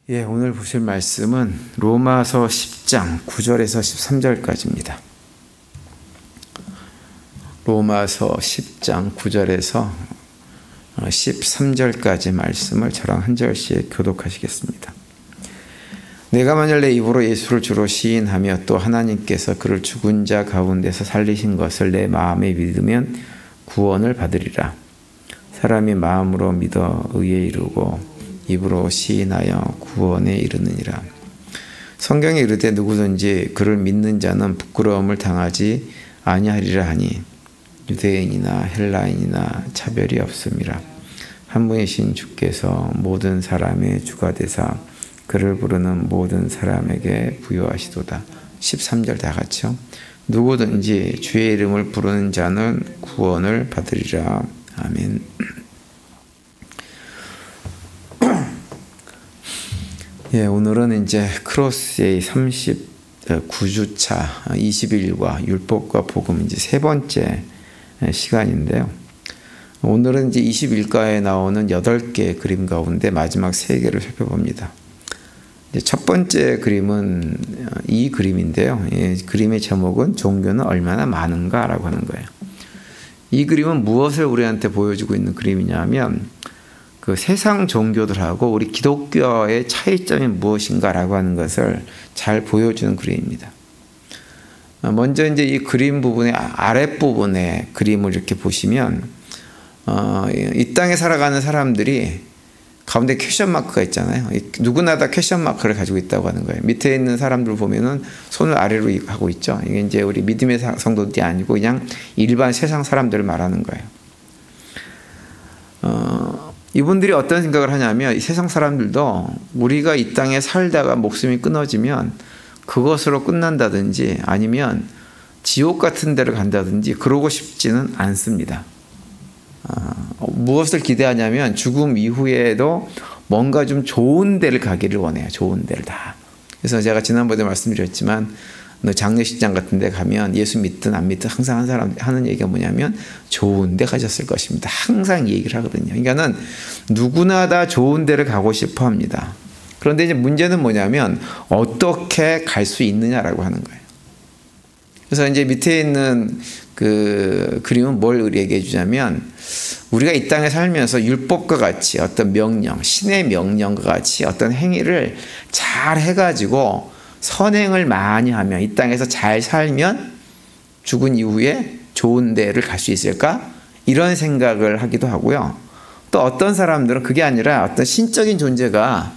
오늘 보실 말씀은 로마서 10장 9절에서 13절까지입니다. 로마서 10장 9절에서 13절까지 말씀을 저랑 한 절씩 교독하시겠습니다. 내가 만일 내 입으로 예수를 주로 시인하며 또 하나님께서 그를 죽은 자 가운데서 살리신 것을 내 마음에 믿으면 구원을 받으리라. 사람이 마음으로 믿어 의에 이르고 입으로 시인하여 구원에 이르느니라. 성경에 이르되 누구든지 그를 믿는 자는 부끄러움을 당하지 아니하리라 하니 유대인이나 헬라인이나 차별이 없음이라. 한 분이신 주께서 모든 사람의 주가 되사 그를 부르는 모든 사람에게 부여하시도다. 13절 다 같이요. 누구든지 주의 이름을 부르는 자는 구원을 받으리라. 아멘. 오늘은 이제 크로스의 39주차 20일과 율법과 복음 이제 세 번째 시간인데요. 오늘은 이제 20일가에 나오는 8개의 그림 가운데 마지막 3개를 살펴봅니다. 이제 첫 번째 그림은 이 그림인데요. 그림의 제목은 종교는 얼마나 많은가라고 하는 거예요. 이 그림은 무엇을 우리한테 보여주고 있는 그림이냐면 그 세상 종교들하고 우리 기독교의 차이점이 무엇인가라고 하는 것을 잘 보여주는 그림입니다. 먼저 이제 이 그림 부분의 아랫부분의 그림을 이렇게 보시면 이 땅에 살아가는 사람들이 가운데 퀘션 마크가 있잖아요. 누구나 다 퀘션 마크를 가지고 있다고 하는 거예요. 밑에 있는 사람들 보면은 손을 아래로 하고 있죠. 이게 이제 우리 믿음의 성도들이 아니고 그냥 일반 세상 사람들을 말하는 거예요. 이분들이 어떤 생각을 하냐면 이 세상 사람들도 우리가 이 땅에 살다가 목숨이 끊어지면 그것으로 끝난다든지 아니면 지옥 같은 데를 간다든지 그러고 싶지는 않습니다. 무엇을 기대하냐면 죽음 이후에도 뭔가 좀 좋은 데를 가기를 원해요. 좋은 데를 다. 그래서 제가 지난번에 말씀드렸지만 장례식장 같은 데 가면 예수 믿든 안 믿든 항상 한 사람 하는 얘기가 뭐냐면 좋은 데 가셨을 것입니다. 항상 이 얘기를 하거든요. 그러니까는 누구나 다 좋은 데를 가고 싶어 합니다. 그런데 이제 문제는 뭐냐면 어떻게 갈 수 있느냐라고 하는 거예요. 그래서 이제 밑에 있는 그 그림은 뭘 얘기해 주냐면 우리가 이 땅에 살면서 율법과 같이 어떤 명령, 신의 명령과 같이 어떤 행위를 잘 해가지고 선행을 많이 하면 이 땅에서 잘 살면 죽은 이후에 좋은 데를 갈 수 있을까? 이런 생각을 하기도 하고요. 또 어떤 사람들은 그게 아니라 어떤 신적인 존재가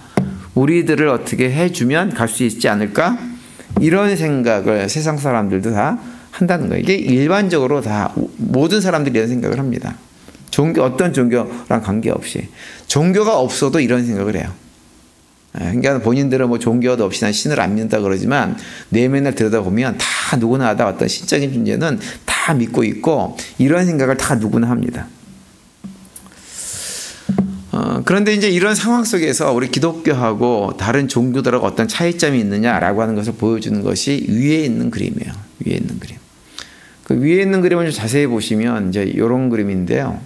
우리들을 어떻게 해주면 갈 수 있지 않을까? 이런 생각을 세상 사람들도 다 한다는 거예요. 이게 일반적으로 다 모든 사람들이 이런 생각을 합니다. 어떤 종교랑 관계없이. 종교가 없어도 이런 생각을 해요. 그러니까 본인들은 뭐 종교도 없이 난 신을 안 믿는다 그러지만 내면을 들여다보면 다 누구나 다 어떤 신적인 존재는 다 믿고 있고 이런 생각을 다 누구나 합니다. 그런데 이제 이런 상황 속에서 우리 기독교하고 다른 종교들하고 어떤 차이점이 있느냐라고 하는 것을 보여주는 것이 위에 있는 그림이에요. 위에 있는 그림. 그 위에 있는 그림을 좀 자세히 보시면 이제 이런 그림인데요.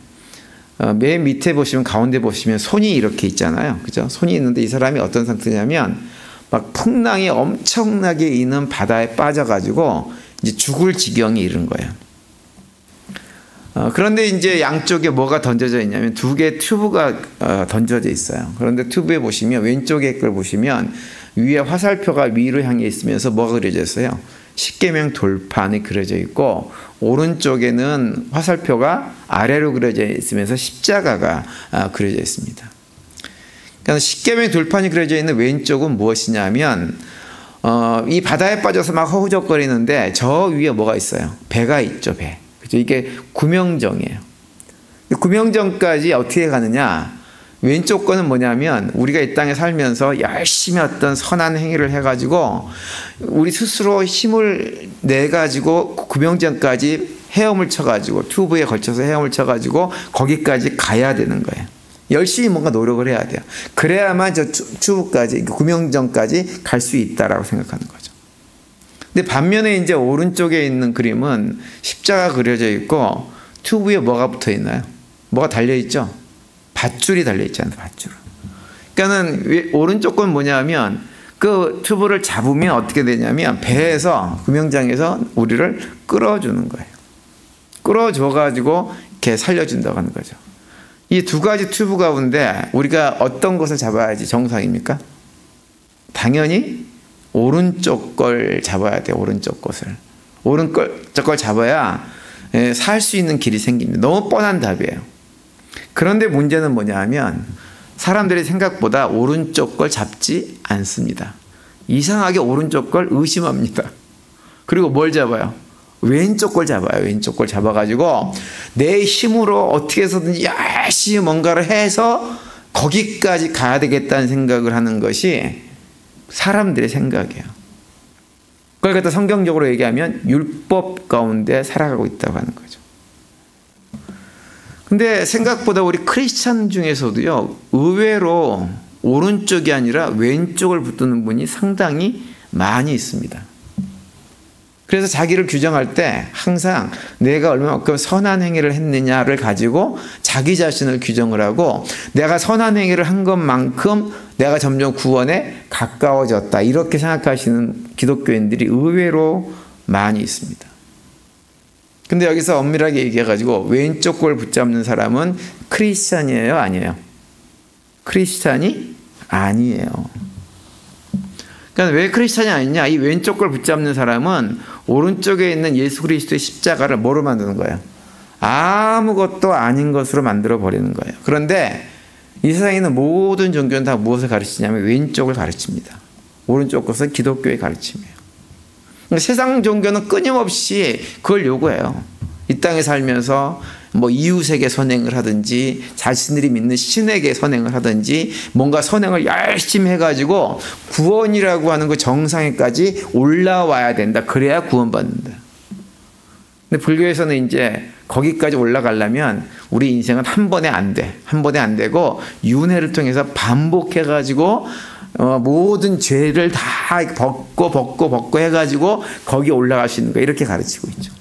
맨 밑에 보시면 가운데 보시면 손이 이렇게 있잖아요. 그죠? 손이 있는데 이 사람이 어떤 상태냐면 막 풍랑이 엄청나게 있는 바다에 빠져가지고 이제 죽을 지경에 이른 거예요. 그런데 이제 양쪽에 뭐가 던져져 있냐면 2개의 튜브가 던져져 있어요. 그런데 튜브에 보시면 왼쪽에 걸 보시면 위에 화살표가 위로 향해 있으면서 뭐가 그려져 있어요? 십계명 돌판이 그려져 있고 오른쪽에는 화살표가 아래로 그려져 있으면서 십자가가 그려져 있습니다. 그러니까 십계명 돌판이 그려져 있는 왼쪽은 무엇이냐면 이 바다에 빠져서 막 허우적거리는데 저 위에 뭐가 있어요? 배가 있죠. 배. 그죠? 이게 구명정이에요. 구명정까지 어떻게 가느냐? 왼쪽 거는 뭐냐면 우리가 이 땅에 살면서 열심히 어떤 선한 행위를 해가지고 우리 스스로 힘을 내가지고 구명정까지 헤엄을 쳐가지고 튜브에 걸쳐서 헤엄을 쳐가지고 거기까지 가야 되는 거예요. 열심히 뭔가 노력을 해야 돼요. 그래야만 저 튜브까지 구명정까지 갈 수 있다라고 생각하는 거죠. 근데 반면에 이제 오른쪽에 있는 그림은 십자가 그려져 있고 튜브에 뭐가 붙어 있나요? 뭐가 달려 있죠? 밧줄이 달려 있잖아요. 밧줄. 그러니까는 오른쪽 건 뭐냐면 그 튜브를 잡으면 어떻게 되냐면 배에서 금영장에서 우리를 끌어주는 거예요. 끌어줘가지고 이렇게 살려준다고 하는 거죠. 이 두 가지 튜브 가운데 우리가 어떤 것을 잡아야지 정상입니까? 당연히 오른쪽 걸 잡아야 돼요. 오른쪽 것을. 오른쪽 걸 잡아야 살 수 있는 길이 생깁니다. 너무 뻔한 답이에요. 그런데 문제는 뭐냐면 사람들이 생각보다 오른쪽 걸 잡지 않습니다. 이상하게 오른쪽 걸 의심합니다. 그리고 뭘 잡아요? 왼쪽 걸 잡아요. 왼쪽 걸 잡아가지고 내 힘으로 어떻게 해서든지 열심히 뭔가를 해서 거기까지 가야 되겠다는 생각을 하는 것이 사람들의 생각이에요. 그걸 갖다 성경적으로 얘기하면 율법 가운데 살아가고 있다고 하는 거죠. 근데 생각보다 우리 크리스찬 중에서도요, 의외로 오른쪽이 아니라 왼쪽을 붙드는 분이 상당히 많이 있습니다. 그래서 자기를 규정할 때 항상 내가 얼마만큼 선한 행위를 했느냐를 가지고 자기 자신을 규정을 하고 내가 선한 행위를 한 것만큼 내가 점점 구원에 가까워졌다. 이렇게 생각하시는 기독교인들이 의외로 많이 있습니다. 근데 여기서 엄밀하게 얘기해가지고 왼쪽 걸 붙잡는 사람은 크리스찬이에요? 아니에요? 크리스찬이 아니에요. 그러니까 왜 크리스찬이 아니냐? 이 왼쪽 걸 붙잡는 사람은 오른쪽에 있는 예수 그리스도의 십자가를 뭐로 만드는 거예요? 아무것도 아닌 것으로 만들어 버리는 거예요. 그런데 이 세상에 있는 모든 종교는 다 무엇을 가르치냐면 왼쪽을 가르칩니다. 오른쪽 것은 기독교의 가르침이에요. 그러니까 세상 종교는 끊임없이 그걸 요구해요. 이 땅에 살면서 뭐 이웃에게 선행을 하든지 자신들이 믿는 신에게 선행을 하든지 뭔가 선행을 열심히 해가지고 구원이라고 하는 그 정상에까지 올라와야 된다. 그래야 구원받는다. 근데 불교에서는 이제 거기까지 올라가려면 우리 인생은 한 번에 안 돼. 한 번에 안 되고 윤회를 통해서 반복해가지고 모든 죄를 다 벗고 해가지고 거기에 올라갈 수 있는 거야. 이렇게 가르치고 있죠.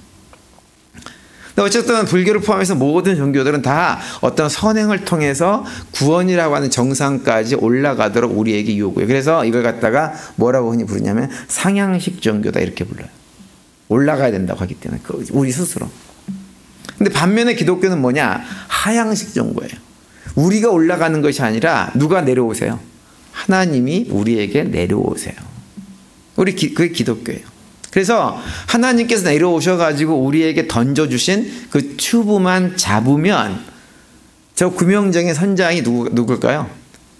어쨌든 불교를 포함해서 모든 종교들은 다 어떤 선행을 통해서 구원이라고 하는 정상까지 올라가도록 우리에게 요구해요. 그래서 이걸 갖다가 뭐라고 흔히 부르냐면 상향식 종교다 이렇게 불러요. 올라가야 된다고 하기 때문에 우리 스스로. 근데 반면에 기독교는 뭐냐? 하향식 종교예요. 우리가 올라가는 것이 아니라 누가 내려오세요? 하나님이 우리에게 내려오세요. 그게 기독교예요. 그래서 하나님께서 내려오셔가지고 우리에게 던져주신 그 튜브만 잡으면 저 구명정의 선장이 누굴까요?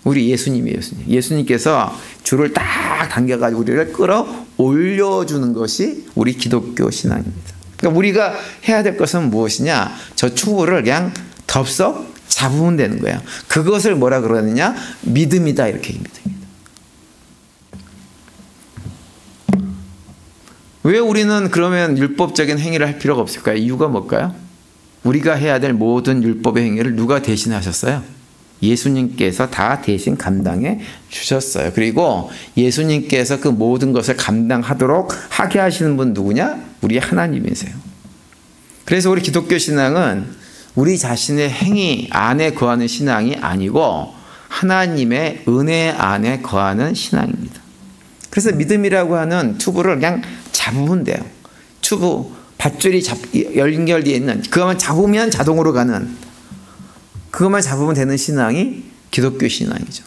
우리 예수님이에요. 예수님께서 줄을 딱 당겨가지고 우리를 끌어 올려주는 것이 우리 기독교 신앙입니다. 그러니까 우리가 해야 될 것은 무엇이냐? 저 튜브를 그냥 덥석 잡으면 되는 거예요. 그것을 뭐라 그러느냐? 믿음이다 이렇게 얘기합니다. 왜 우리는 그러면 율법적인 행위를 할 필요가 없을까요? 이유가 뭘까요? 우리가 해야 될 모든 율법의 행위를 누가 대신하셨어요? 예수님께서 다 대신 감당해 주셨어요. 그리고 예수님께서 그 모든 것을 감당하도록 하게 하시는 분 누구냐? 우리 하나님이세요. 그래서 우리 기독교 신앙은 우리 자신의 행위 안에 거하는 신앙이 아니고 하나님의 은혜 안에 거하는 신앙입니다. 그래서 믿음이라고 하는 튜브를 그냥 잡으면 돼요. 튜브, 밧줄이 연결되어 있는 그것만 잡으면 자동으로 가는 그것만 잡으면 되는 신앙이 기독교 신앙이죠.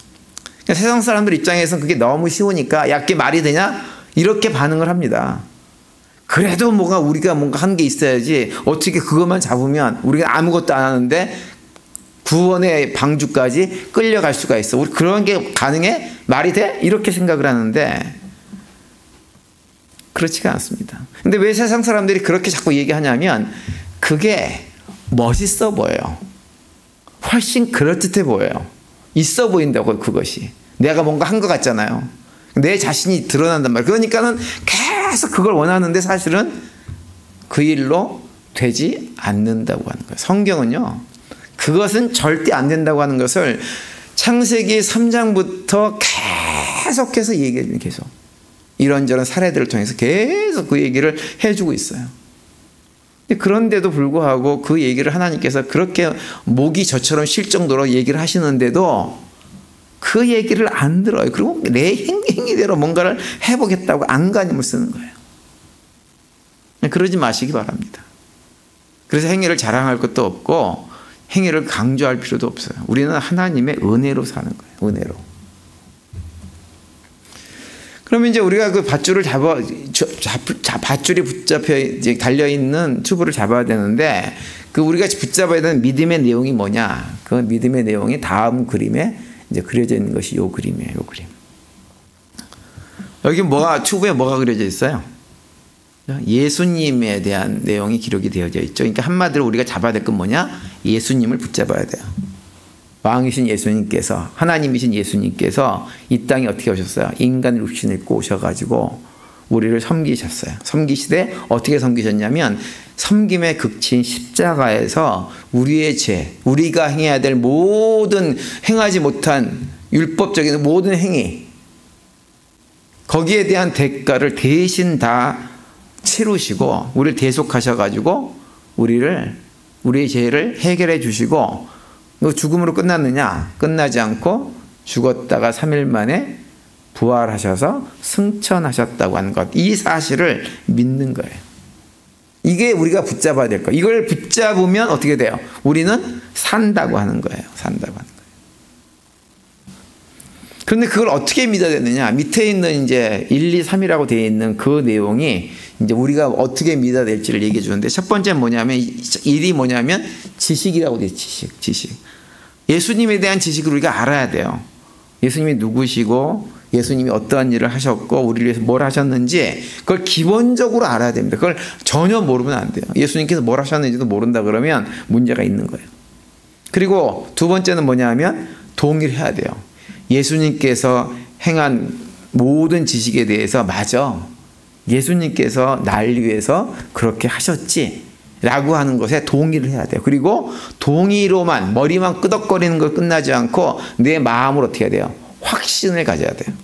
그러니까 세상 사람들 입장에서는 그게 너무 쉬우니까 야, 그게 말이 되냐? 이렇게 반응을 합니다. 그래도 우리가 뭔가 한 게 있어야지 어떻게 그것만 잡으면 우리가 아무것도 안 하는데 구원의 방주까지 끌려갈 수가 있어. 우리 그런 게 가능해? 말이 돼? 이렇게 생각을 하는데 그렇지가 않습니다. 근데 왜 세상 사람들이 그렇게 자꾸 얘기하냐면 그게 멋있어 보여요. 훨씬 그럴듯해 보여요. 있어 보인다고 그것이. 내가 뭔가 한 것 같잖아요. 내 자신이 드러난단 말이에요. 그러니까는 계속 그걸 원하는데 사실은 그 일로 되지 않는다고 하는 거예요. 성경은요. 그것은 절대 안 된다고 하는 것을 창세기 3장부터 계속해서 얘기해 줍니다. 계속. 이런저런 사례들을 통해서 계속 그 얘기를 해주고 있어요. 그런데도 불구하고 그 얘기를 하나님께서 그렇게 목이 저처럼 쉴 정도로 얘기를 하시는데도 그 얘기를 안 들어요. 그리고 내 행위대로 뭔가를 해보겠다고 안간힘을 쓰는 거예요. 그러지 마시기 바랍니다. 그래서 행위를 자랑할 것도 없고 행위를 강조할 필요도 없어요. 우리는 하나님의 은혜로 사는 거예요. 은혜로. 그러면 이제 우리가 그 밧줄을 밧줄이 붙잡혀 이제 달려 있는 튜브를 잡아야 되는데 그 우리가 붙잡아야 되는 믿음의 내용이 뭐냐? 그 믿음의 내용이 다음 그림에 이제 그려져 있는 것이 요 그림이에요. 요 그림. 여기 튜브에 뭐가 그려져 있어요? 예수님에 대한 내용이 기록이 되어져 있죠. 그러니까 한마디로 우리가 잡아야 될 건 뭐냐? 예수님을 붙잡아야 돼요. 왕이신 예수님께서, 하나님이신 예수님께서 이 땅에 어떻게 오셨어요? 인간의 육신을 입고 오셔가지고 우리를 섬기셨어요. 섬기시되 어떻게 섬기셨냐면 섬김의 극치인 십자가에서 우리의 죄, 우리가 행해야 될 모든 행하지 못한 율법적인 모든 행위, 거기에 대한 대가를 대신 다 치르시고 우리를 대속하셔가지고 우리의 죄를 해결해 주시고 죽음으로 끝났느냐? 끝나지 않고 죽었다가 3일 만에 부활하셔서 승천하셨다고 하는 것. 이 사실을 믿는 거예요. 이게 우리가 붙잡아야 될 거예요. 이걸 붙잡으면 어떻게 돼요? 우리는 산다고 하는 거예요. 산다고 하는 거예요. 그런데 그걸 어떻게 믿어야 되느냐? 밑에 있는 이제 1, 2, 3이라고 되어 있는 그 내용이 이제 우리가 어떻게 믿어야 될지를 얘기해 주는데 첫 번째는 뭐냐면 1이 뭐냐면 지식이라고 되어 있어요. 지식. 예수님에 대한 지식을 우리가 알아야 돼요. 예수님이 누구시고 예수님이 어떠한 일을 하셨고 우리를 위해서 뭘 하셨는지 그걸 기본적으로 알아야 됩니다. 그걸 전혀 모르면 안 돼요. 예수님께서 뭘 하셨는지도 모른다 그러면 문제가 있는 거예요. 그리고 두 번째는 뭐냐면 동의를 해야 돼요. 예수님께서 행한 모든 지식에 대해서 맞아. 예수님께서 날 위해서 그렇게 하셨지 라고 하는 것에 동의를 해야 돼요. 그리고 동의로만 머리만 끄덕거리는 걸 끝나지 않고 내 마음으로 어떻게 해야 돼요? 확신을 가져야 돼요.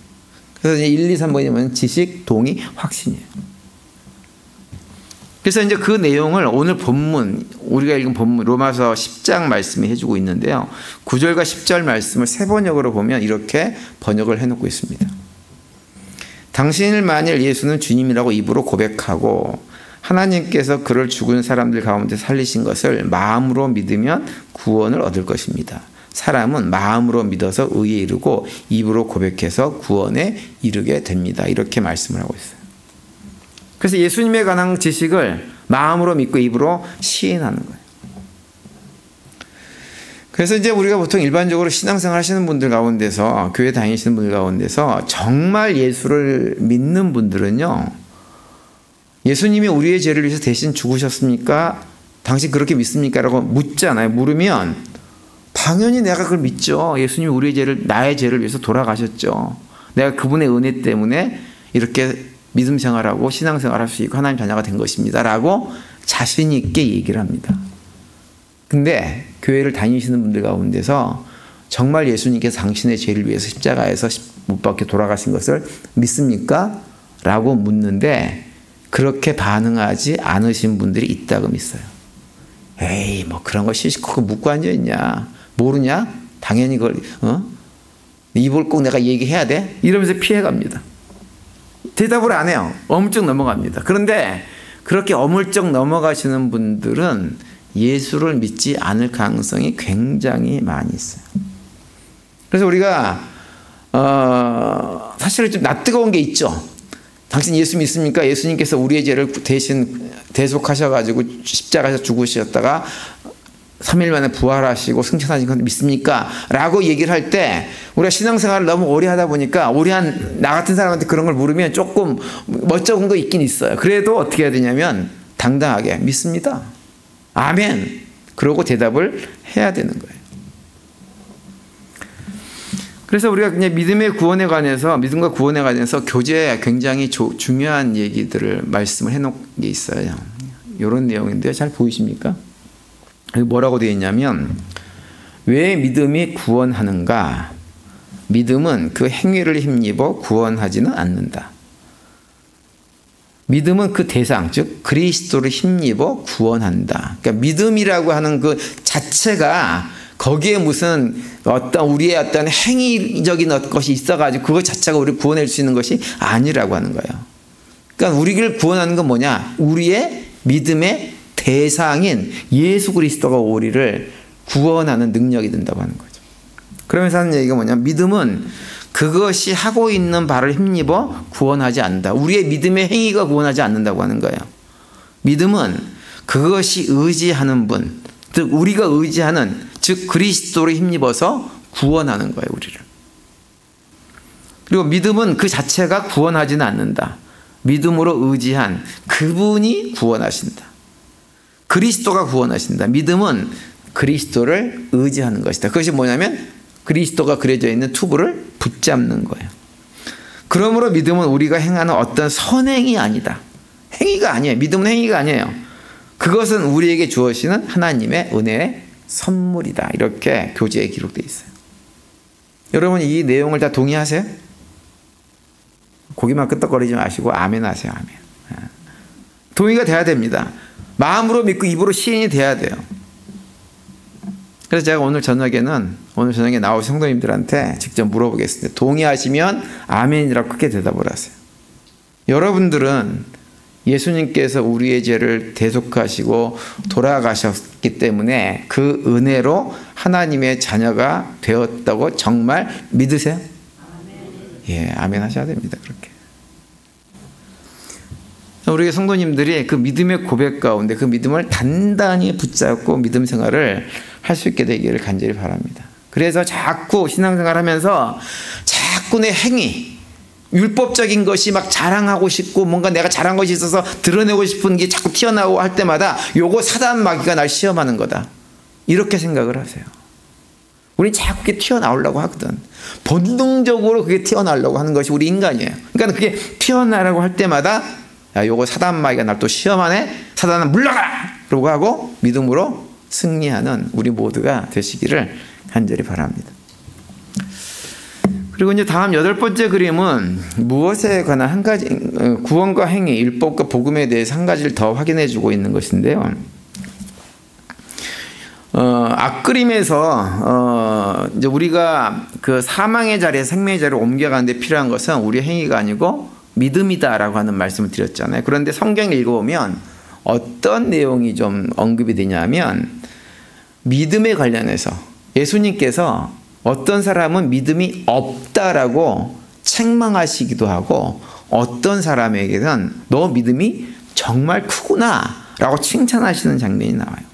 그래서 이제 1, 2, 3번이면 지식, 동의, 확신이에요. 그래서 이제 그 내용을 오늘 본문, 우리가 읽은 본문 로마서 10장 말씀이 해주고 있는데요. 9절과 10절 말씀을 세 번역으로 보면 이렇게 번역을 해놓고 있습니다. 당신을 만일 예수는 주님이라고 입으로 고백하고 하나님께서 그를 죽은 사람들 가운데 살리신 것을 마음으로 믿으면 구원을 얻을 것입니다. 사람은 마음으로 믿어서 의에 이르고 입으로 고백해서 구원에 이르게 됩니다. 이렇게 말씀을 하고 있어요. 그래서 예수님에 관한 지식을 마음으로 믿고 입으로 시인하는 거예요. 그래서 이제 우리가 보통 일반적으로 신앙생활 하시는 분들 가운데서 교회 다니시는 분들 가운데서 정말 예수를 믿는 분들은요. 예수님이 우리의 죄를 위해서 대신 죽으셨습니까? 당신 그렇게 믿습니까? 라고 묻잖아요. 물으면 당연히 내가 그걸 믿죠. 예수님이 나의 죄를 위해서 돌아가셨죠. 내가 그분의 은혜 때문에 이렇게 믿음 생활하고 신앙생활 할 수 있고 하나님 자녀가 된 것입니다. 라고 자신 있게 얘기를 합니다. 근데 교회를 다니시는 분들 가운데서 정말 예수님께서 당신의 죄를 위해서 십자가에서 못 박혀 돌아가신 것을 믿습니까? 라고 묻는데 그렇게 반응하지 않으신 분들이 있다고 믿어요. 에이, 뭐 그런 거 시시콜콜 묻고 앉아있냐? 모르냐? 당연히 그걸, 이걸 꼭 내가 얘기해야 돼? 이러면서 피해갑니다. 대답을 안 해요. 어물쩍 넘어갑니다. 그런데 그렇게 어물쩍 넘어가시는 분들은 예수를 믿지 않을 가능성이 굉장히 많이 있어요. 그래서 우리가, 사실 좀 낯뜨거운 게 있죠. 당신 예수 믿습니까? 예수님께서 우리의 죄를 대신 대속하셔가지고 십자가에서 죽으셨다가 3일 만에 부활하시고 승천하신 건 믿습니까? 라고 얘기를 할 때 우리가 신앙생활을 너무 오래 하다 보니까 오래한 나 같은 사람한테 그런 걸 물으면 조금 멋쩍은 거 있긴 있어요. 그래도 어떻게 해야 되냐면 당당하게 믿습니다. 아멘. 그러고 대답을 해야 되는 거예요. 그래서 우리가 그냥 믿음과 구원에 관해서 교재에 굉장히 중요한 얘기들을 말씀을 해놓은 게 있어요. 이런 내용인데요. 잘 보이십니까? 여기 뭐라고 되어 있냐면 왜 믿음이 구원하는가? 믿음은 그 행위를 힘입어 구원하지는 않는다. 믿음은 그 대상, 즉 그리스도를 힘입어 구원한다. 그러니까 믿음이라고 하는 그 자체가 거기에 무슨 어떤 우리의 어떤 행위적인 것이 있어가지고 그것 자체가 우리를 구원할 수 있는 것이 아니라고 하는 거예요. 그러니까 우리를 구원하는 건 뭐냐? 우리의 믿음의 대상인 예수 그리스도가 우리를 구원하는 능력이 된다고 하는 거죠. 그러면서 하는 얘기가 뭐냐? 믿음은 그것이 하고 있는 바를 힘입어 구원하지 않는다. 우리의 믿음의 행위가 구원하지 않는다고 하는 거예요. 믿음은 그것이 의지하는 분, 즉 우리가 의지하는, 즉 그리스도를 힘입어서 구원하는 거예요, 우리를. 그리고 믿음은 그 자체가 구원하지는 않는다. 믿음으로 의지한 그분이 구원하신다. 그리스도가 구원하신다. 믿음은 그리스도를 의지하는 것이다. 그것이 뭐냐면 그리스도가 그려져 있는 투구를 붙잡는 거예요. 그러므로 믿음은 우리가 행하는 어떤 선행이 아니다. 행위가 아니에요. 믿음은 행위가 아니에요. 그것은 우리에게 주어지는 하나님의 은혜의 선물이다. 이렇게 교재에 기록되어 있어요. 여러분 이 내용을 다 동의하세요? 고기만 끄떡거리지 마시고 아멘 하세요. 아멘. 동의가 돼야 됩니다. 마음으로 믿고 입으로 시인이 돼야 돼요. 그래서 제가 오늘 저녁에 나오신 성도님들한테 직접 물어보겠습니다. 동의하시면 아멘이라고 크게 대답을 하세요. 여러분들은 예수님께서 우리의 죄를 대속하시고 돌아가셨기 때문에 그 은혜로 하나님의 자녀가 되었다고 정말 믿으세요? 예, 아멘 하셔야 됩니다. 그렇게. 우리 성도님들이 그 믿음의 고백 가운데 그 믿음을 단단히 붙잡고 믿음 생활을 할 수 있게 되기를 간절히 바랍니다. 그래서 자꾸 신앙생활 하면서 자꾸 내 행위, 율법적인 것이 막 자랑하고 싶고 뭔가 내가 잘한 것이 있어서 드러내고 싶은 게 자꾸 튀어나오고 할 때마다 요거 사단 마귀가 날 시험하는 거다. 이렇게 생각을 하세요. 우리 자꾸 그게 튀어나오려고 하거든. 본능적으로 그게 튀어나오려고 하는 것이 우리 인간이에요. 그러니까 그게 튀어나오려고 할 때마다 야, 요거 사단 마귀가 날 또 시험하네. 사단은 물러가! 라고 하고 믿음으로 승리하는 우리 모두가 되시기를 간절히 바랍니다. 그리고 이제 다음 8번째 그림은 무엇에 관한 한 가지, 구원과 행위, 율법과 복음에 대해서 한 가지를 더 확인해 주고 있는 것인데요. 앞그림에서 이제 우리가 그 사망의 자리에서 생명의 자리로 옮겨가는데 필요한 것은 우리의 행위가 아니고 믿음이다라고 하는 말씀을 드렸잖아요. 그런데 성경을 읽어보면 어떤 내용이 좀 언급이 되냐면 믿음에 관련해서 예수님께서 어떤 사람은 믿음이 없다라고 책망하시기도 하고 어떤 사람에게는 너 믿음이 정말 크구나 라고 칭찬하시는 장면이 나와요.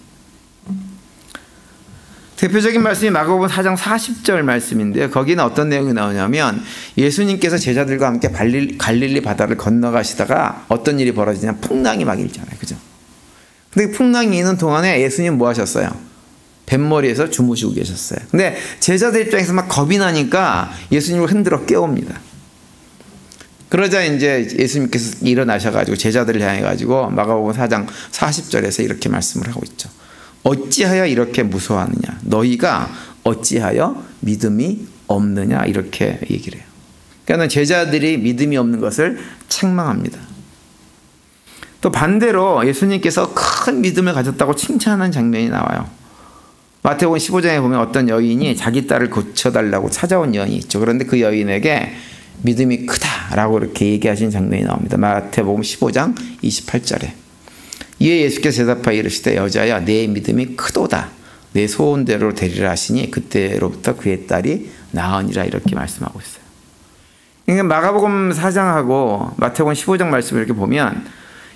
대표적인 말씀이 마가복음 4장 40절 말씀인데요. 거기는 어떤 내용이 나오냐면 예수님께서 제자들과 함께 갈릴리 바다를 건너가시다가 어떤 일이 벌어지냐, 풍랑이 막 일잖아요. 그죠? 근데 풍랑이 있는 동안에 예수님 뭐 하셨어요? 뱃머리에서 주무시고 계셨어요. 근데 제자들 입장에서 막 겁이 나니까 예수님을 흔들어 깨웁니다. 그러자 이제 예수님께서 일어나셔가지고 제자들을 향해가지고 마가복음 4장 40절에서 이렇게 말씀을 하고 있죠. 어찌하여 이렇게 무서워하느냐? 너희가 어찌하여 믿음이 없느냐? 이렇게 얘기를 해요. 그러니까 제자들이 믿음이 없는 것을 책망합니다. 또 반대로 예수님께서 큰 믿음을 가졌다고 칭찬하는 장면이 나와요. 마태복음 15장에 보면 어떤 여인이 자기 딸을 고쳐달라고 찾아온 여인이 있죠. 그런데 그 여인에게 믿음이 크다라고 이렇게 얘기하신 장면이 나옵니다. 마태복음 15장 28절에. 이에 예수께서 대답하여 이르시되 여자야 내 믿음이 크도다. 내 소원대로 되리라 하시니 그때로부터 그의 딸이 나으니라 이렇게 말씀하고 있어요. 그러니까 마가복음 4장하고 마태복음 15장 말씀을 이렇게 보면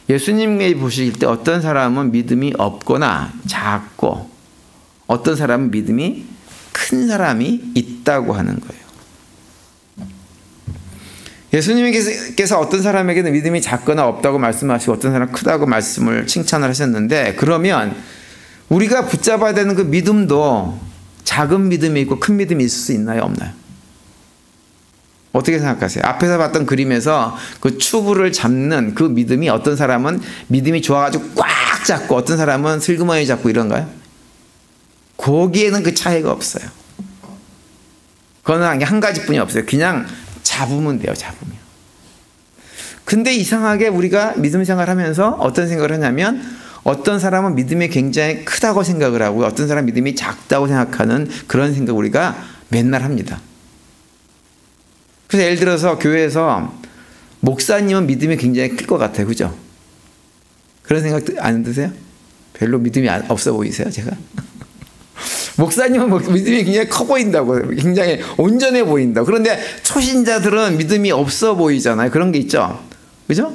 예수님이 보실 때 어떤 사람은 믿음이 없거나 작고 어떤 사람은 믿음이 큰 사람이 있다고 하는 거예요. 예수님께서 어떤 사람에게는 믿음이 작거나 없다고 말씀하시고 어떤 사람은 크다고 말씀을 칭찬을 하셨는데 그러면 우리가 붙잡아야 되는 그 믿음도 작은 믿음이 있고 큰 믿음이 있을 수 있나요? 없나요? 어떻게 생각하세요? 앞에서 봤던 그림에서 그 추부를 잡는 그 믿음이 어떤 사람은 믿음이 좋아가지고 꽉 잡고 어떤 사람은 슬그머니 잡고 이런가요? 거기에는 그 차이가 없어요. 그거는 한 가지뿐이 없어요. 그냥 잡으면 돼요. 잡으면. 근데 이상하게 우리가 믿음 생활하면서 어떤 생각을 하냐면 어떤 사람은 믿음이 굉장히 크다고 생각을 하고 어떤 사람은 믿음이 작다고 생각하는 그런 생각 우리가 맨날 합니다. 그래서 예를 들어서 교회에서 목사님은 믿음이 굉장히 클 것 같아요. 그죠? 그런 생각 안 드세요? 별로 믿음이 없어 보이세요? 제가? 목사님은 믿음이 굉장히 커 보인다고, 굉장히 온전해 보인다고. 그런데 초신자들은 믿음이 없어 보이잖아요. 그런 게 있죠. 그죠?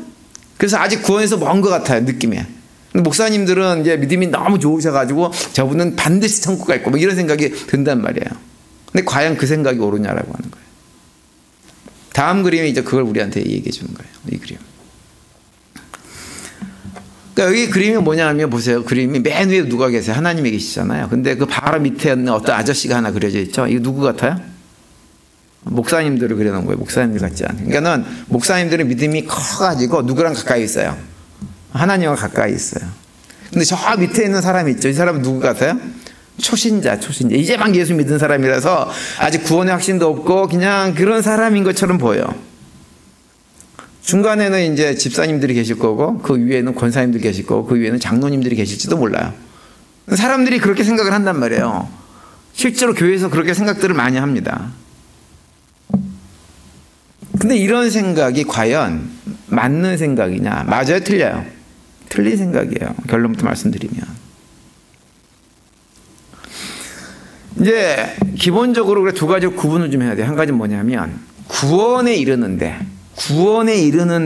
그래서 아직 구원에서 먼 것 같아요. 느낌에. 근데 목사님들은 이제 믿음이 너무 좋으셔가지고 저분은 반드시 천국 갈 거, 뭐 이런 생각이 든단 말이에요. 근데 과연 그 생각이 옳으냐라고 하는 거예요. 다음 그림이 이제 그걸 우리한테 얘기해 주는 거예요. 이 그림. 그러니까 여기 그림이 뭐냐면 보세요. 그림이 맨 위에 누가 계세요? 하나님이 계시잖아요. 근데 그 바로 밑에 있는 어떤 아저씨가 하나 그려져 있죠. 이거 누구 같아요? 목사님들을 그려놓은 거예요. 목사님들 같지 않아요. 그러니까는 목사님들은 믿음이 커가지고 누구랑 가까이 있어요? 하나님과 가까이 있어요. 근데 저 밑에 있는 사람이 있죠. 이 사람은 누구 같아요? 초신자. 이제 막 예수 믿은 사람이라서 아직 구원의 확신도 없고 그냥 그런 사람인 것처럼 보여요. 중간에는 이제 집사님들이 계실 거고 그 위에는 권사님들이 계실 거고 그 위에는 장로님들이 계실지도 몰라요. 사람들이 그렇게 생각을 한단 말이에요. 실제로 교회에서 그렇게 생각들을 많이 합니다. 근데 이런 생각이 과연 맞는 생각이냐? 맞아요? 틀려요? 틀린 생각이에요. 결론부터 말씀드리면. 이제 기본적으로 두 가지로 구분을 좀 해야 돼요. 한 가지는 뭐냐면 구원에 이르는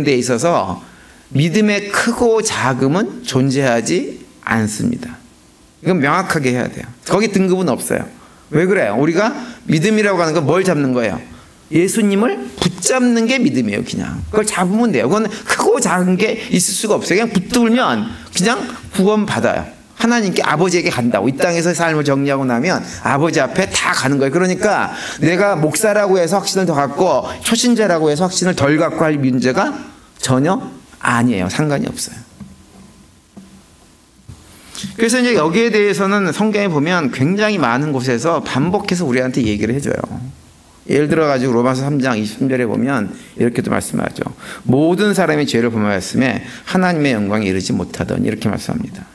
데 있어서 믿음의 크고 작음은 존재하지 않습니다. 이건 명확하게 해야 돼요. 거기 등급은 없어요. 왜 그래요? 우리가 믿음이라고 하는 건 뭘 잡는 거예요? 예수님을 붙잡는 게 믿음이에요. 그냥 그걸 잡으면 돼요. 그건 크고 작은 게 있을 수가 없어요. 그냥 붙들면 그냥 구원 받아요. 하나님께 아버지에게 간다고. 이 땅에서 삶을 정리하고 나면 아버지 앞에 다 가는 거예요. 그러니까 내가 목사라고 해서 확신을 더 갖고 초신자라고 해서 확신을 덜 갖고 할 문제가 전혀 아니에요. 상관이 없어요. 그래서 이제 여기에 대해서는 성경에 보면 굉장히 많은 곳에서 반복해서 우리한테 얘기를 해줘요. 예를 들어가지고 로마서 3장 20절에 보면 이렇게도 말씀하죠. 모든 사람이 죄를 범하였음에 하나님의 영광에 이르지 못하더니 이렇게 말씀합니다.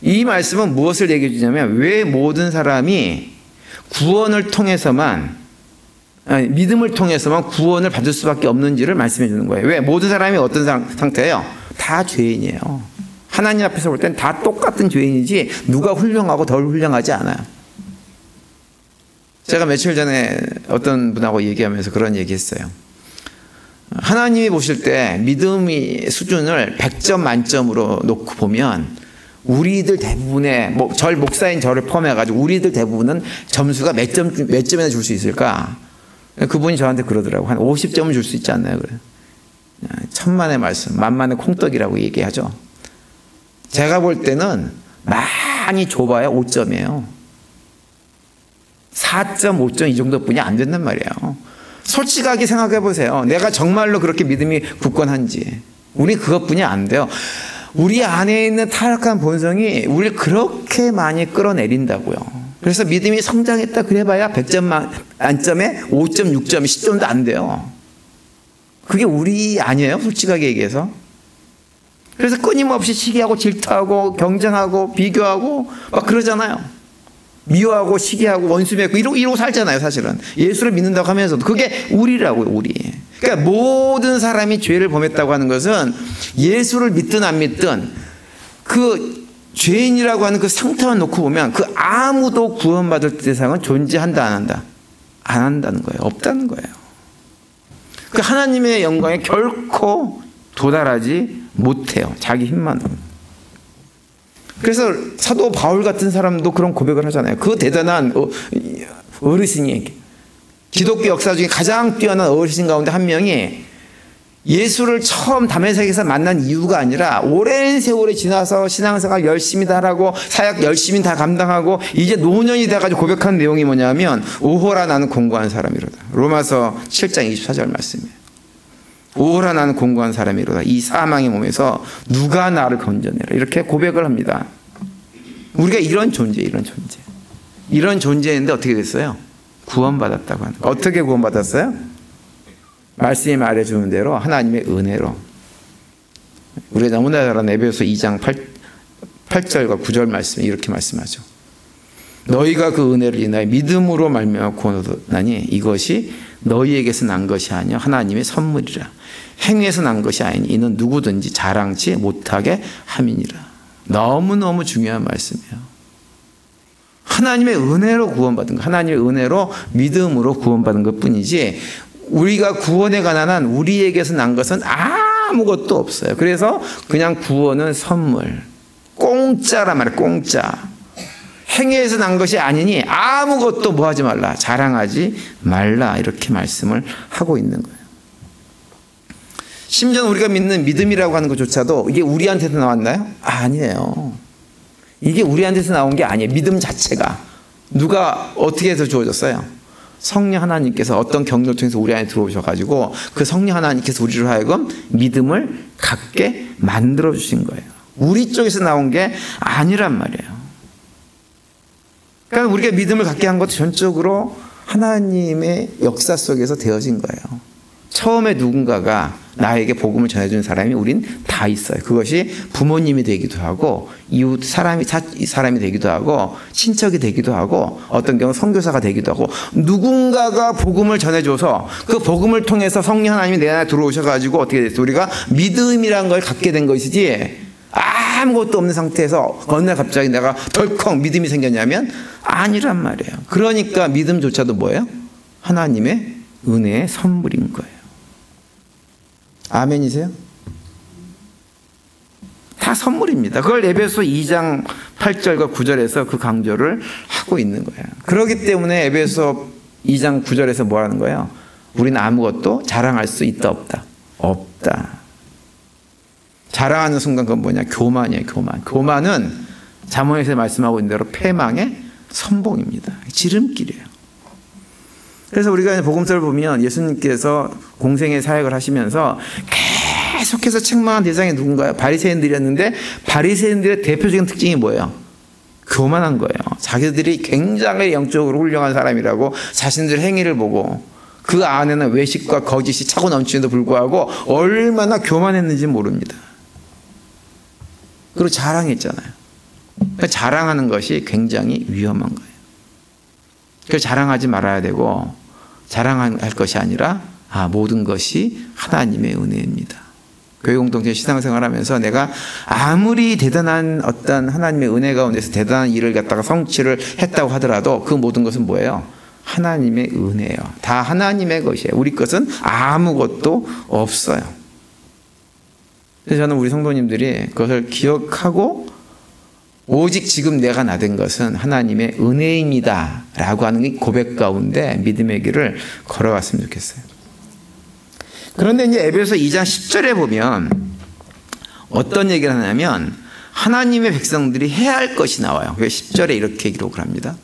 이 말씀은 무엇을 얘기해 주냐면 왜 모든 사람이 구원을 통해서만 믿음을 통해서만 구원을 받을 수밖에 없는지를 말씀해 주는 거예요. 왜? 모든 사람이 어떤 상태예요? 다 죄인이에요. 하나님 앞에서 볼 땐 다 똑같은 죄인이지 누가 훌륭하고 덜 훌륭하지 않아요. 제가 며칠 전에 어떤 분하고 얘기하면서 그런 얘기 했어요. 하나님이 보실 때 믿음의 수준을 100점 만점으로 놓고 보면 우리들 대부분의 목사인 저를 포함해가지고 우리들 대부분은 점수가 몇 점이나 줄 수 있을까? 그분이 저한테 그러더라고. 한 50점은 줄 수 있지 않나요? 그래. 천만의 말씀, 만만의 콩떡이라고 얘기하죠. 제가 볼 때는 많이 좁아야 5점이에요. 4.5점 이 정도뿐이 안 된단 말이에요. 솔직하게 생각해 보세요. 내가 정말로 그렇게 믿음이 굳건한지. 우리 그것뿐이 안 돼요. 우리 안에 있는 타락한 본성이 우리를 그렇게 많이 끌어내린다고요. 그래서 믿음이 성장했다 그래봐야 100점 만점에 5점, 6점, 10점도 안 돼요. 그게 우리 아니에요? 솔직하게 얘기해서. 그래서 끊임없이 시기하고 질투하고 경쟁하고 비교하고 막 그러잖아요. 미워하고 시기하고 원수 맺고 이러고 살잖아요. 사실은 예수를 믿는다고 하면서도 그게 우리라고요. 우리. 그러니까 모든 사람이 죄를 범했다고 하는 것은 예수를 믿든 안 믿든 그 죄인이라고 하는 그 상태만 놓고 보면 그 아무도 구원받을 대상은 존재한다 안 한다? 안 한다는 거예요. 없다는 거예요. 그 하나님의 영광에 결코 도달하지 못해요. 자기 힘만으로. 그래서 사도 바울 같은 사람도 그런 고백을 하잖아요. 그 대단한 어르신이 기독교 역사 중에 가장 뛰어난 어르신 가운데 한 명이 예수를 처음 다메섹에서 만난 이유가 아니라 오랜 세월이 지나서 신앙생활 열심히 다 하고 사역 열심히 다 감당하고 이제 노년이 돼가지고 고백한 내용이 뭐냐면 오호라 나는 공고한 사람이로다. 로마서 7장 24절 말씀이에요. 오호라 나는 공고한 사람이로다. 이 사망의 몸에서 누가 나를 건져내라. 이렇게 고백을 합니다. 우리가 이런 존재인데 어떻게 됐어요? 구원받았다고 하는 거예요. 어떻게 구원받았어요? 말씀이 말해주는 대로 하나님의 은혜로. 우리가 너무나 잘 아는 에베소서 2장 8절과 9절 말씀에 이렇게 말씀하죠. 너희가 그 은혜를 인하여 믿음으로 말미암아 구원 얻었나니 이것이 너희에게서 난 것이 아니요 하나님의 선물이라. 행위에서 난 것이 아니니 이는 누구든지 자랑치 못하게 함이니라. 너무너무 중요한 말씀이에요. 하나님의 은혜로 구원받은 것, 하나님의 은혜로 믿음으로 구원받은 것뿐이지 우리가 구원에 관한 한 우리에게서 난 것은 아무것도 없어요. 그래서 그냥 구원은 선물, 공짜란 말이에요. 공짜. 행위에서 난 것이 아니니 아무것도 뭐 하지 말라, 자랑하지 말라, 이렇게 말씀을 하고 있는 거예요. 심지어 우리가 믿는 믿음이라고 하는 것조차도 이게 우리한테서 나왔나요? 아니에요. 이게 우리한테서 나온 게 아니에요. 믿음 자체가 누가 어떻게 해서 주어졌어요? 성령 하나님께서 어떤 경로를 통해서 우리 안에 들어오셔가지고 그 성령 하나님께서 우리로 하여금 믿음을 갖게 만들어 주신 거예요. 우리 쪽에서 나온 게 아니란 말이에요. 그러니까 우리가 믿음을 갖게 한 것도 전적으로 하나님의 역사 속에서 되어진 거예요. 처음에 누군가가 나에게 복음을 전해주는 사람이 우린 다 있어요. 그것이 부모님이 되기도 하고 이웃 사람이 되기도 하고 친척이 되기도 하고 어떤 경우 선교사가 되기도 하고 누군가가 복음을 전해줘서 그 복음을 통해서 성령 하나님이 내 안에 들어오셔가지고 어떻게 됐어요? 우리가 믿음이라는 걸 갖게 된 것이지 아무것도 없는 상태에서 어느 날 갑자기 내가 덜컥 믿음이 생겼냐면 아니란 말이에요. 그러니까 믿음조차도 뭐예요? 하나님의 은혜의 선물인 거예요. 아멘이세요? 다 선물입니다. 그걸 에베소 2장 8절과 9절에서 그 강조를 하고 있는 거예요. 그렇기 때문에 에베소 2장 9절에서 뭐라는 거예요? 우리는 아무것도 자랑할 수 있다 없다? 없다. 자랑하는 순간 그건 뭐냐? 교만이에요. 교만. 교만은 잠언에서 말씀하고 있는 대로 패망의 선봉입니다. 지름길이에요. 그래서 우리가 복음서를 보면 예수님께서 공생의 사역을 하시면서 계속해서 책망한 대상이 누군가요? 바리새인들이었는데 바리새인들의 대표적인 특징이 뭐예요? 교만한 거예요. 자기들이 굉장히 영적으로 훌륭한 사람이라고 자신들의 행위를 보고 그 안에는 외식과 거짓이 차고 넘치는데도 불구하고 얼마나 교만했는지 모릅니다. 그리고 자랑했잖아요. 그러니까 자랑하는 것이 굉장히 위험한 거예요. 그래서 자랑하지 말아야 되고 자랑할 것이 아니라 모든 것이 하나님의 은혜입니다. 교회 공동체 신앙생활하면서 내가 아무리 대단한 어떤 하나님의 은혜 가운데서 대단한 일을 갖다가 성취를 했다고 하더라도 그 모든 것은 뭐예요? 하나님의 은혜예요. 다 하나님의 것이에요. 우리 것은 아무것도 없어요. 그래서 저는 우리 성도님들이 그것을 기억하고 오직 지금 내가 나된 것은 하나님의 은혜입니다 라고 하는 이 고백 가운데 믿음의 길을 걸어갔으면 좋겠어요. 그런데 이제 에베소 2장 10절에 보면 어떤 얘기를 하냐면 하나님의 백성들이 해야 할 것이 나와요. 그래서 10절에 이렇게 기록을 합니다.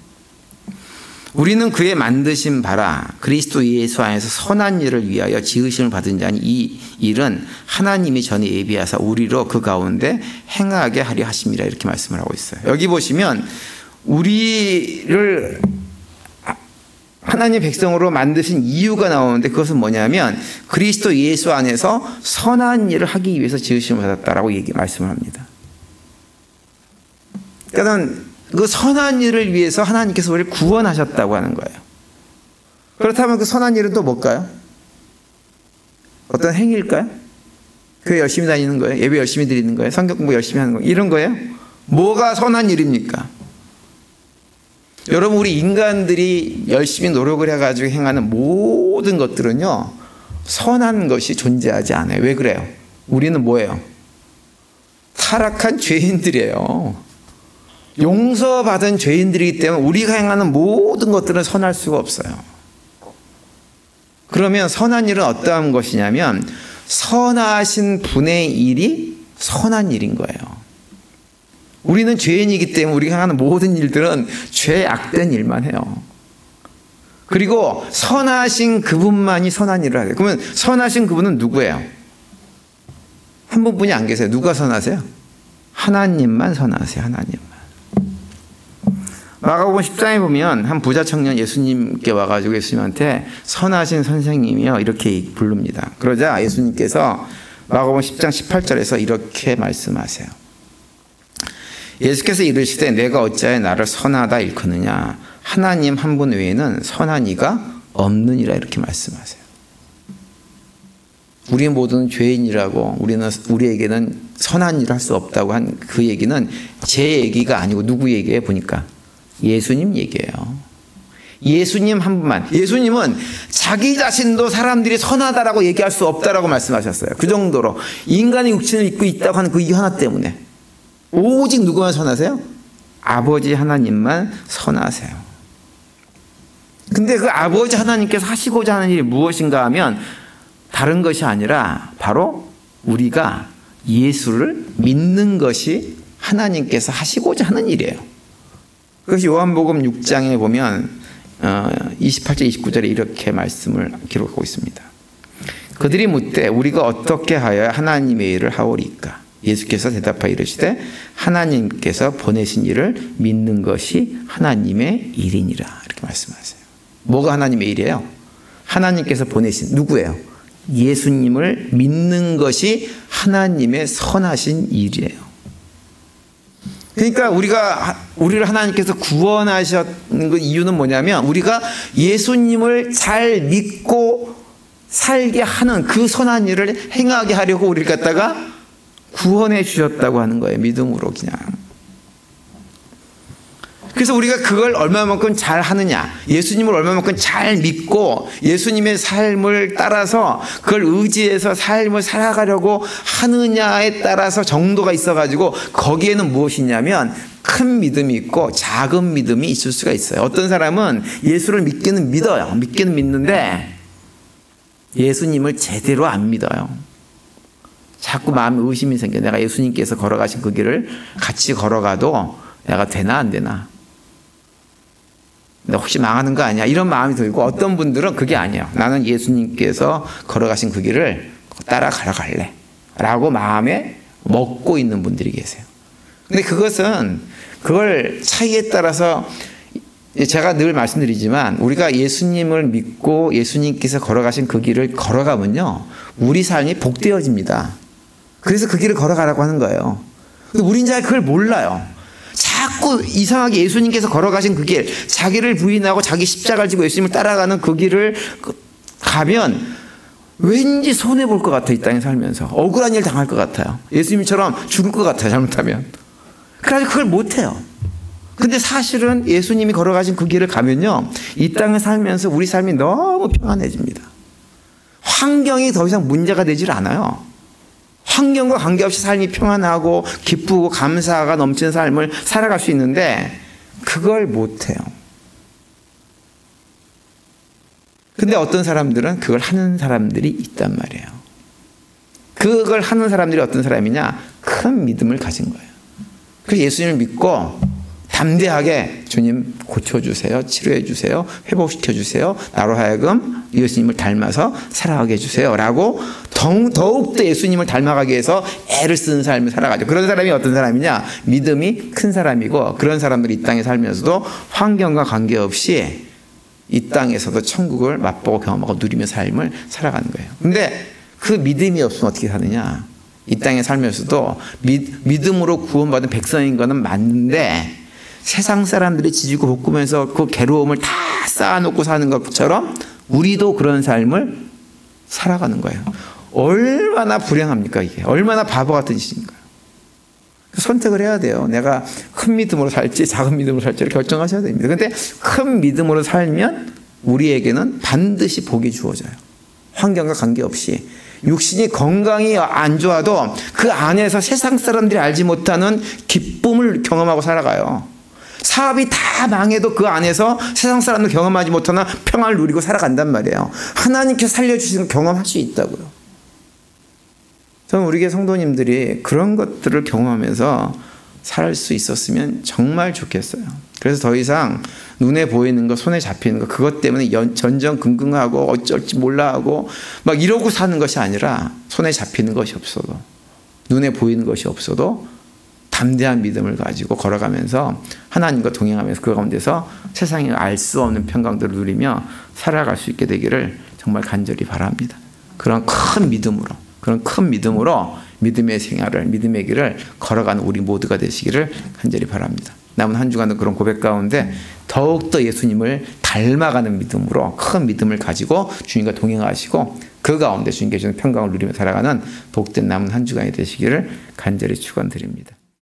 우리는 그의 만드신 바라 그리스도 예수 안에서 선한 일을 위하여 지으심을 받은 자니 이 일은 하나님이 전에 예비하사 우리로 그 가운데 행하게 하려 하심이라 이렇게 말씀을 하고 있어요. 여기 보시면 우리를 하나님의 백성으로 만드신 이유가 나오는데 그것은 뭐냐면 그리스도 예수 안에서 선한 일을 하기 위해서 지으심을 받았다라고 말씀을 합니다. 그러니까 그 선한 일을 위해서 하나님께서 우리를 구원하셨다고 하는 거예요. 그렇다면 그 선한 일은 또 뭘까요? 어떤 행위일까요? 교회 열심히 다니는 거예요? 예배 열심히 드리는 거예요? 성경 공부 열심히 하는 거예요? 이런 거예요? 뭐가 선한 일입니까? 여러분 우리 인간들이 열심히 노력을 해가지고 행하는 모든 것들은요 선한 것이 존재하지 않아요. 왜 그래요? 우리는 뭐예요? 타락한 죄인들이에요. 용서받은 죄인들이기 때문에 우리가 행하는 모든 것들은 선할 수가 없어요. 그러면 선한 일은 어떠한 것이냐면 선하신 분의 일이 선한 일인 거예요. 우리는 죄인이기 때문에 우리가 하는 모든 일들은 죄악된 일만 해요. 그리고 선하신 그분만이 선한 일을 하세요. 그러면 선하신 그분은 누구예요? 한 분뿐이 안 계세요. 누가 선하세요? 하나님만 선하세요. 하나님만. 마가복음 10장에 보면 한 부자 청년 예수님께 와가지고 예수님한테 선하신 선생님이요 이렇게 부릅니다. 그러자 예수님께서 마가복음 10장 18절에서 이렇게 말씀하세요. 예수께서 이르시되 내가 어찌하여 나를 선하다 일컫느냐 하나님 한 분 외에는 선한 이가 없느니라 이렇게 말씀하세요. 우리 모두는 죄인이라고 우리에게는 선한 일을 할 수 없다고 한 그 얘기는 제 얘기가 아니고 누구 얘기예요? 보니까 예수님 얘기예요. 예수님 한 분만. 예수님은 자기 자신도 사람들이 선하다라고 얘기할 수 없다라고 말씀하셨어요. 그 정도로 인간의 육신을 입고 있다고 하는 그 이유 하나 때문에 오직 누구만 선하세요? 아버지 하나님만 선하세요. 근데 그 아버지 하나님께서 하시고자 하는 일이 무엇인가 하면 다른 것이 아니라 바로 우리가 예수를 믿는 것이 하나님께서 하시고자 하는 일이에요. 그래서 요한복음 6장에 보면 28절 29절에 이렇게 말씀을 기록하고 있습니다. 그들이 묻되 우리가 어떻게 하여야 하나님의 일을 하오리까? 예수께서 대답하여 이르시되 하나님께서 보내신 일을 믿는 것이 하나님의 일이니라 이렇게 말씀하세요. 뭐가 하나님의 일이에요? 하나님께서 보내신 누구예요? 예수님을 믿는 것이 하나님의 선하신 일이에요. 그러니까 우리를 하나님께서 구원하셨는 그 이유는 뭐냐면 우리가 예수님을 잘 믿고 살게 하는 그 선한 일을 행하게 하려고 우리를 갖다가 구원해 주셨다고 하는 거예요. 믿음으로 그냥. 그래서 우리가 그걸 얼마만큼 잘 하느냐, 예수님을 얼마만큼 잘 믿고 예수님의 삶을 따라서 그걸 의지해서 삶을 살아가려고 하느냐에 따라서 정도가 있어가지고 거기에는 무엇이냐면 큰 믿음이 있고 작은 믿음이 있을 수가 있어요. 어떤 사람은 예수를 믿기는 믿어요. 믿기는 믿는데 예수님을 제대로 안 믿어요. 자꾸 마음에 의심이 생겨요. 내가 예수님께서 걸어가신 그 길을 같이 걸어가도 내가 되나 안 되나? 나 혹시 망하는 거 아니야? 이런 마음이 들고 어떤 분들은 그게 아니에요. 나는 예수님께서 걸어가신 그 길을 따라가려 갈래 라고 마음에 먹고 있는 분들이 계세요. 근데 그걸 차이에 따라서 제가 늘 말씀드리지만 우리가 예수님을 믿고 예수님께서 걸어가신 그 길을 걸어가면요 우리 삶이 복되어집니다. 그래서 그 길을 걸어가라고 하는 거예요. 근데 우린 잘 그걸 몰라요. 자꾸 이상하게 예수님께서 걸어가신 그 길, 자기를 부인하고 자기 십자가를 지고 예수님을 따라가는 그 길을 가면 왠지 손해볼 것 같아요. 이 땅에 살면서 억울한 일 당할 것 같아요. 예수님처럼 죽을 것 같아요. 잘못하면. 그래서 그걸 못해요. 근데 사실은 예수님이 걸어가신 그 길을 가면요 이 땅에 살면서 우리 삶이 너무 평안해집니다. 환경이 더 이상 문제가 되질 않아요. 환경과 관계없이 삶이 평안하고 기쁘고 감사가 넘치는 삶을 살아갈 수 있는데 그걸 못해요. 근데 어떤 사람들은 그걸 하는 사람들이 있단 말이에요. 그걸 하는 사람들이 어떤 사람이냐? 큰 믿음을 가진 거예요. 그래서 예수님을 믿고 담대하게 주님 고쳐주세요. 치료해주세요. 회복시켜주세요. 나로 하여금 예수님을 닮아서 살아가게 해주세요. 라고 더욱더 예수님을 닮아가기 위해서 애를 쓰는 삶을 살아가죠. 그런 사람이 어떤 사람이냐? 믿음이 큰 사람이고 그런 사람들이 이 땅에 살면서도 환경과 관계없이 이 땅에서도 천국을 맛보고 경험하고 누리며 삶을 살아가는 거예요. 근데 그 믿음이 없으면 어떻게 사느냐? 이 땅에 살면서도 믿음으로 구원받은 백성인 거는 맞는데 세상 사람들이 지지고 볶으면서 그 괴로움을 다 쌓아놓고 사는 것처럼 우리도 그런 삶을 살아가는 거예요. 얼마나 불행합니까 이게? 얼마나 바보 같은 짓인가요? 선택을 해야 돼요. 내가 큰 믿음으로 살지 작은 믿음으로 살지를 결정하셔야 됩니다. 그런데 큰 믿음으로 살면 우리에게는 반드시 복이 주어져요. 환경과 관계없이. 육신이 건강이 안 좋아도 그 안에서 세상 사람들이 알지 못하는 기쁨을 경험하고 살아가요. 사업이 다 망해도 그 안에서 세상 사람들 경험하지 못하는 평안을 누리고 살아간단 말이에요. 하나님께서 살려주시는 걸 경험할 수 있다고요. 저는 우리 교회 성도님들이 그런 것들을 경험하면서 살 수 있었으면 정말 좋겠어요. 그래서 더 이상 눈에 보이는 거, 손에 잡히는 거, 그것 때문에 전전긍긍하고 어쩔지 몰라 하고 막 이러고 사는 것이 아니라 손에 잡히는 것이 없어도 눈에 보이는 것이 없어도 담대한 믿음을 가지고 걸어가면서 하나님과 동행하면서 그 가운데서 세상에 알 수 없는 평강들을 누리며 살아갈 수 있게 되기를 정말 간절히 바랍니다. 그런 큰 믿음으로 믿음의 생활을, 믿음의 길을 걸어가는 우리 모두가 되시기를 간절히 바랍니다. 남은 한 주간도 그런 고백 가운데 더욱더 예수님을 닮아가는 믿음으로, 큰 믿음을 가지고 주님과 동행하시고 그 가운데 주님께 주는 평강을 누리며 살아가는 복된 남은 한 주간이 되시기를 간절히 축원드립니다.